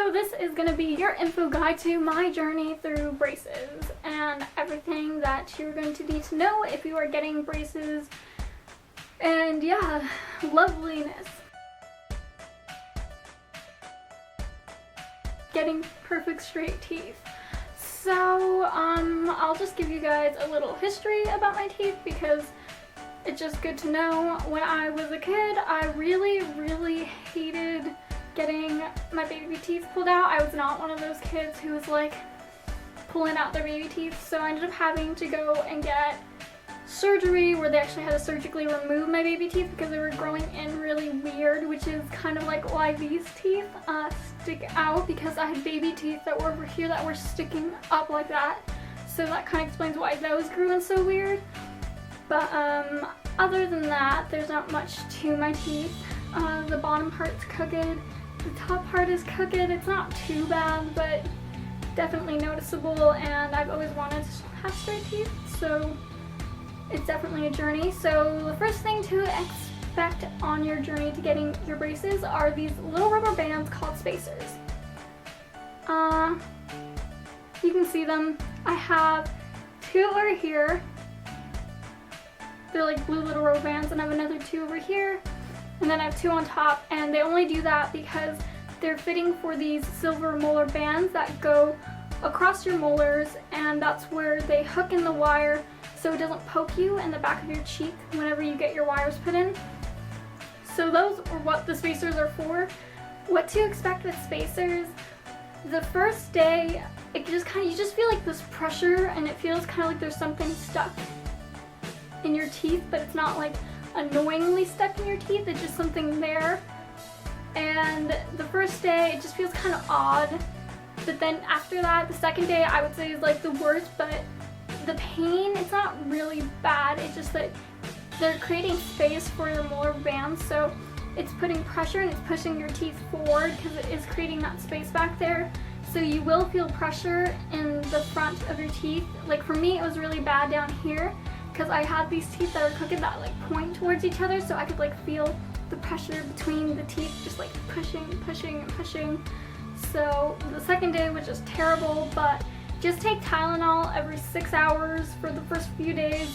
So this is going to be your info guide to my journey through braces and everything that you're going to need to know if you are getting braces, and yeah, loveliness. Getting perfect straight teeth. So I'll just give you guys a little history about my teeth because it's just good to know. When I was a kid, I really hated getting my baby teeth pulled out. I was not one of those kids who was like pulling out their baby teeth, so I ended up having to go and get surgery where they actually had to surgically remove my baby teeth because they were growing in really weird, which is kind of like why these teeth stick out, because I had baby teeth that were over here that were sticking up like that, so that kind of explains why those grew in so weird. But other than that, there's not much to my teeth. The bottom part's crooked, the top part is crooked. It's not too bad, but definitely noticeable, and I've always wanted to have straight teeth, so it's definitely a journey. So the first thing to expect on your journey to getting your braces are these little rubber bands called spacers. You can see them. I have two over here. They're like blue little rubber bands, and I have another two over here, and then I have two on top, and they only do that because they're fitting for these silver molar bands that go across your molars, and that's where they hook in the wire so it doesn't poke you in the back of your cheek whenever you get your wires put in. So those are what the spacers are for. What to expect with spacers: the first day, you just feel like this pressure, and it feels kind of like there's something stuck in your teeth, but it's not like annoyingly stuck in your teeth, it's just something there. And the first day it just feels kind of odd, but then after that, the second day I would say is like the worst, but the pain, it's not really bad, it's just that they're creating space for your molar bands, so it's putting pressure and it's pushing your teeth forward because it is creating that space back there. So you will feel pressure in the front of your teeth. Like for me, it was really bad down here because I had these teeth that are crooked that like point towards each other, so I could like feel the pressure between the teeth just like pushing. So the second day was just terrible, but just take Tylenol every 6 hours for the first few days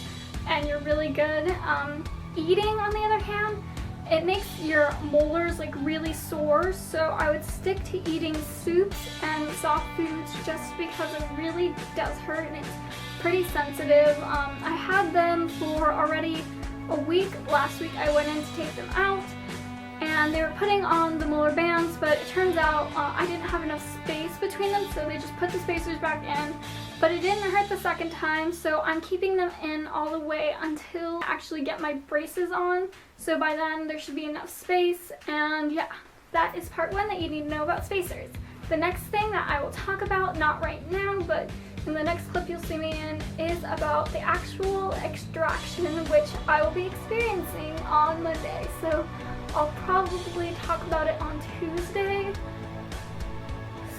and you're really good. Eating, on the other hand, it makes your molars like really sore, so I would stick to eating soups and soft foods just because it really does hurt and it's pretty sensitive. I had them for already a week. Last week I went in to take them out and they were putting on the molar bands, but it turns out I didn't have enough space between them, so they just put the spacers back in. But it didn't hurt the second time, so I'm keeping them in all the way until I actually get my braces on. So by then there should be enough space, and yeah, that is part one that you need to know about spacers. The next thing that I will talk about, not right now, but in the next clip you'll see me in, is about the actual extraction, which I will be experiencing on Monday. So I'll probably talk about it on Tuesday.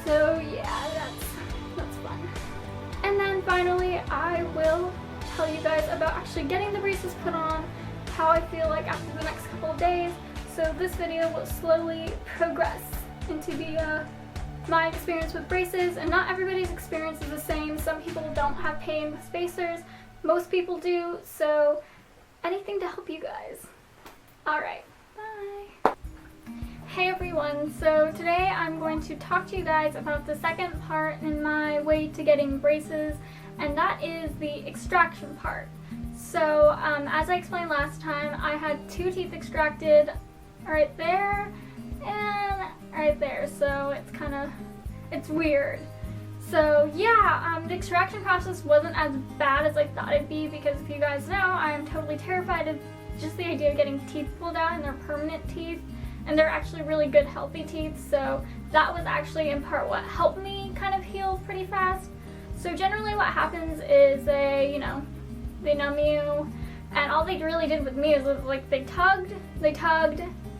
So yeah, that's fun. And then finally, I will tell you guys about actually getting the braces put on, how I feel like after the next couple of days. So this video will slowly progress into my experience with braces, and not everybody's experience is the same. Some people don't have pain with spacers, most people do, so anything to help you guys. Alright, bye! Hey everyone, so today I'm going to talk to you guys about the second part in my way to getting braces, and that is the extraction part. So as I explained last time, I had two teeth extracted right there and right there, so it's weird. So yeah, the extraction process wasn't as bad as I thought it'd be, because if you guys know, I am totally terrified of just the idea of getting teeth pulled out, and they're permanent teeth, and they're actually really good healthy teeth, so that was actually in part what helped me kind of heal pretty fast. So generally what happens is they numb you, and all they really did with me is like they tugged,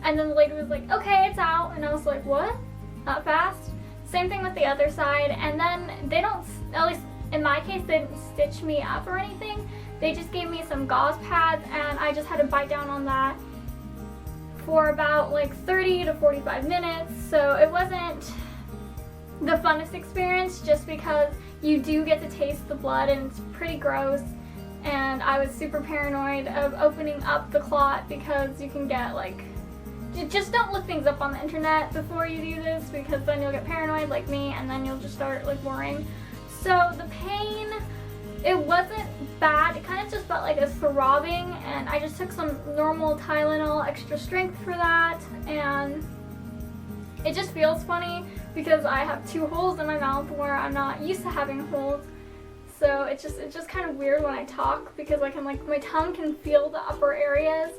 and then the lady was like, okay, it's out, and I was like, what? That fast? Same thing with the other side, and then they don't, at least in my case, they didn't stitch me up or anything. They just gave me some gauze pads, and I just had to bite down on that for about like 30 to 45 minutes, so it wasn't the funnest experience, just because you do get to taste the blood and it's pretty gross. And I was super paranoid of opening up the clot because you can get like, just don't look things up on the internet before you do this, because then you'll get paranoid like me and then you'll just start like worrying. So the pain, it wasn't bad. It kind of just felt like a throbbing, and I just took some normal Tylenol extra strength for that, and it just feels funny because I have 2 holes in my mouth where I'm not used to having holes. So it's just kind of weird when I talk, because I can, like, my tongue can feel the upper areas.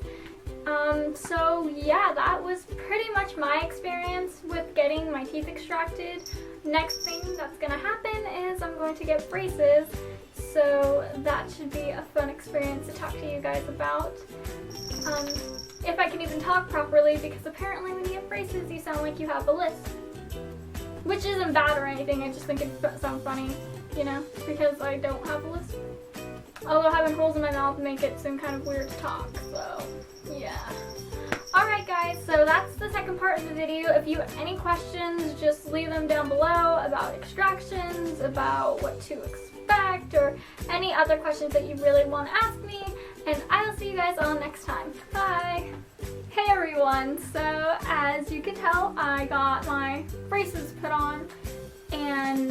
So yeah, that was pretty much my experience with getting my teeth extracted. Next thing that's gonna happen is I'm going to get braces. So that should be a fun experience to talk to you guys about. If I can even talk properly, because apparently when you get braces you sound like you have a lisp. Which isn't bad or anything, I just think it sounds funny, you know, because I don't have a lisp. Although having holes in my mouth make it seem kind of weird to talk, so yeah. Alright guys, so that's the second part of the video. If you have any questions, just leave them down below about extractions, about what to expect, or any other questions that you really want to ask me, and I will see you guys all next time. Bye! Hey everyone, so as you can tell, I got my braces put on, and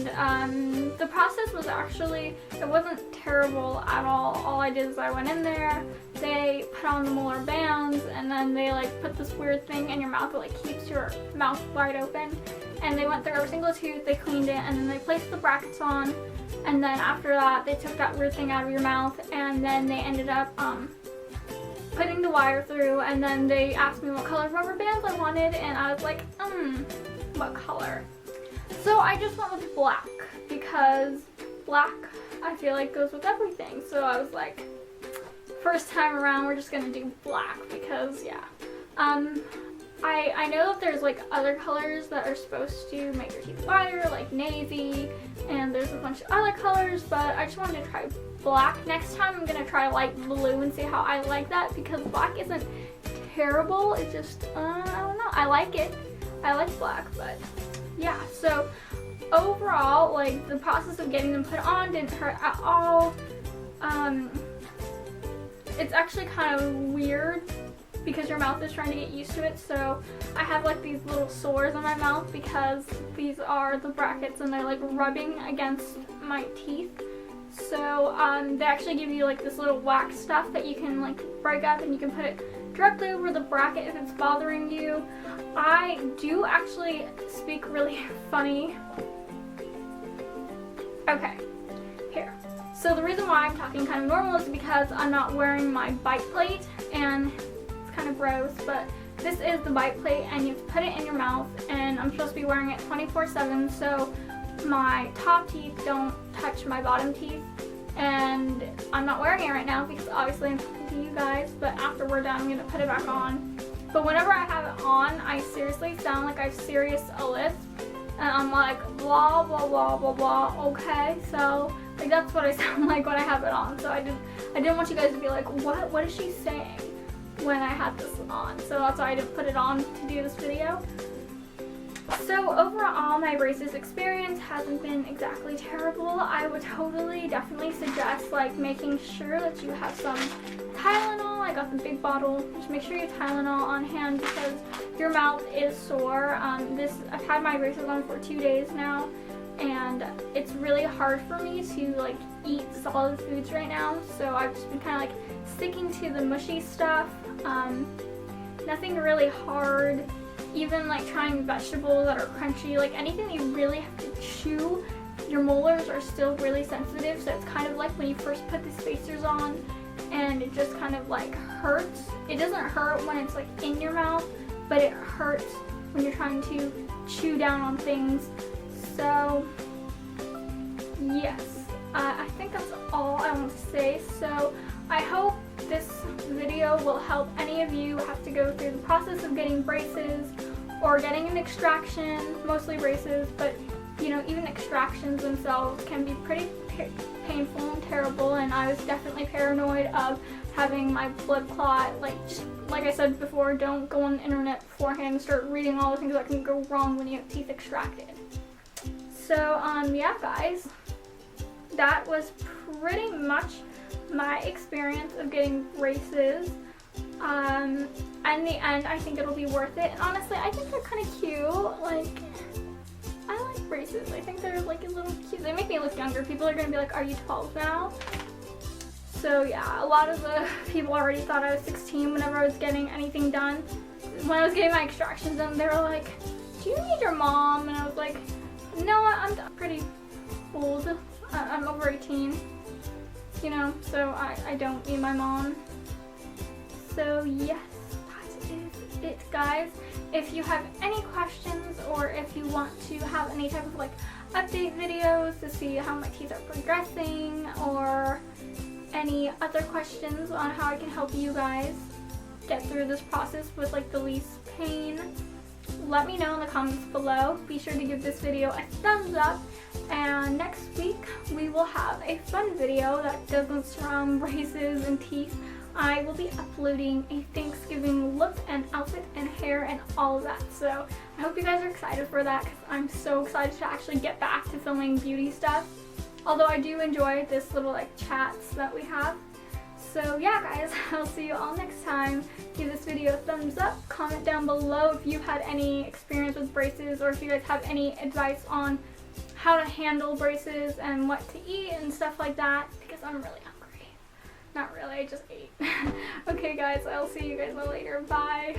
the process was actually, it wasn't terrible at all. All I did is I went in there, they put on the molar bands, and then they like put this weird thing in your mouth that like keeps your mouth wide open, and they went through every single tooth, they cleaned it, and then they placed the brackets on, and then after that they took that weird thing out of your mouth, and then they ended up putting the wire through, and then they asked me what color rubber bands I wanted, and I was like, what color? So I just went with black, because black I feel like goes with everything. So I was like, first time around we're just gonna do black, because yeah. I know that there's like other colors that are supposed to make your teeth wider, like navy, and there's a bunch of other colors, but I just wanted to try black. Next time I'm gonna try light blue and see how I like that, because black isn't terrible, it's just, I don't know, I like it. I like black, but yeah. So overall, like, the process of getting them put on didn't hurt at all. It's actually kind of weird because your mouth is trying to get used to it, so I have like these little sores on my mouth because these are the brackets and they're like rubbing against my teeth. So they actually give you like this little wax stuff that you can like break up, and you can put it directly over the bracket if it's bothering you. I do actually speak really funny. Okay, here. So the reason why I'm talking kind of normal is because I'm not wearing my bite plate, and it's kind of gross, but this is the bite plate, and you have to put it in your mouth, and I'm supposed to be wearing it 24/7, so my top teeth don't touch my bottom teeth. And I'm not wearing it right now because obviously I'm talking to you guys, but after we're done I'm going to put it back on. But whenever I have it on, I seriously sound like I have serious a lisp, and I'm like blah blah blah blah blah, okay? So like that's what I sound like when I have it on. So I didn't want you guys to be like, what is she saying when I had this on? So that's why I didn't put it on to do this video. So overall, my braces experience hasn't been exactly terrible. I would definitely suggest like making sure that you have some Tylenol. I got the big bottle. Just make sure you have Tylenol on hand because your mouth is sore. I've had my braces on for 2 days now, and it's really hard for me to like eat solid foods right now. So I've just been kind of like sticking to the mushy stuff. Nothing really hard. Even like trying vegetables that are crunchy, like anything you really have to chew, your molars are still really sensitive, so it's kind of like when you first put the spacers on and it just kind of like hurts. It doesn't hurt when it's like in your mouth, but it hurts when you're trying to chew down on things. So yes, I think that's all I want to say. So I hope this video will help any of you have to go through the process of getting braces or getting an extraction, mostly braces, but you know, even extractions themselves can be pretty painful and terrible, and I was definitely paranoid of having my blood clot. Like I said before, don't go on the internet beforehand and start reading all the things that can go wrong when you have teeth extracted. So yeah guys, that was pretty much my experience of getting braces. In the end, I think it'll be worth it. And honestly, I think they're kind of cute. Like, I like braces. I think they're like a little cute. They make me look younger. People are gonna be like, are you 12 now? So yeah, a lot of the people already thought I was 16 whenever I was getting anything done. When I was getting my extractions done, they were like, do you need your mom? And I was like, no, I'm pretty old. I'm over 18, you know, so I don't need my mom. So yes, that is it guys. If you have any questions or if you want to have any type of like update videos to see how my teeth are progressing or any other questions on how I can help you guys get through this process with like the least pain, let me know in the comments below. Be sure to give this video a thumbs up, and next week we will have a fun video that doesn't surround braces and teeth. I will be uploading a Thanksgiving look and outfit and hair and all of that. So I hope you guys are excited for that because I'm so excited to actually get back to filming beauty stuff. Although I do enjoy this little like chats that we have. So yeah guys, I'll see you all next time. Give this video a thumbs up. Comment down below if you've had any experience with braces or if you guys have any advice on how to handle braces and what to eat and stuff like that, because I'm really hungry. Not really, I just ate. Okay guys, I'll see you guys later. Bye.